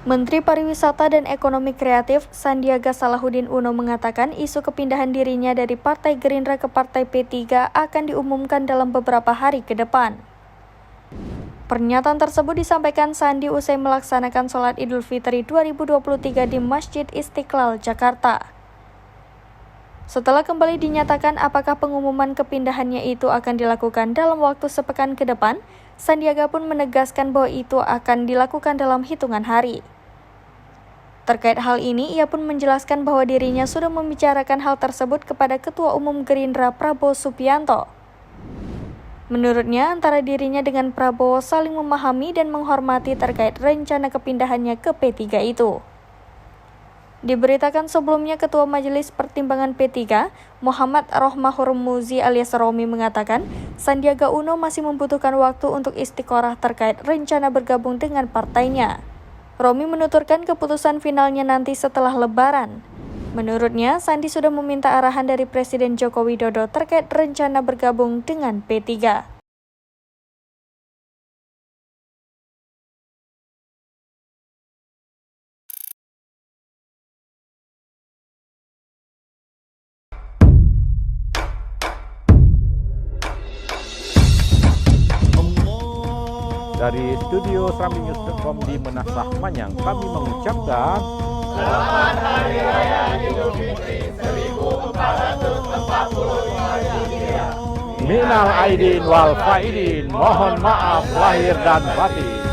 Menteri Pariwisata dan Ekonomi Kreatif Sandiaga Salahuddin Uno mengatakan isu kepindahan dirinya dari Partai Gerindra ke Partai P3 akan diumumkan dalam beberapa hari ke depan. Pernyataan tersebut disampaikan Sandi usai melaksanakan sholat Idul Fitri 2023 di Masjid Istiqlal, Jakarta. Setelah kembali dinyatakan apakah pengumuman kepindahannya itu akan dilakukan dalam waktu sepekan ke depan, Sandiaga pun menegaskan bahwa itu akan dilakukan dalam hitungan hari. Terkait hal ini, ia pun menjelaskan bahwa dirinya sudah membicarakan hal tersebut kepada Ketua Umum Gerindra Prabowo Subianto. Menurutnya, antara dirinya dengan Prabowo saling memahami dan menghormati terkait rencana kepindahannya ke P3 itu. Diberitakan sebelumnya Ketua Majelis Pertimbangan P3, Muhammad Rohmahur Muzi alias Romi mengatakan, Sandiaga Uno masih membutuhkan waktu untuk istiqorah terkait rencana bergabung dengan partainya. Romi menuturkan keputusan finalnya nanti setelah Lebaran. Menurutnya, Sandi sudah meminta arahan dari Presiden Joko Widodo terkait rencana bergabung dengan P3. Dari studio SrambiNews.com di Menasah Manyang, kami mengucapkan Selamat Hari Raya Idul Fitri 1445 Hijriah. Minal Aidin wal Faidin, mohon maaf lahir dan batin.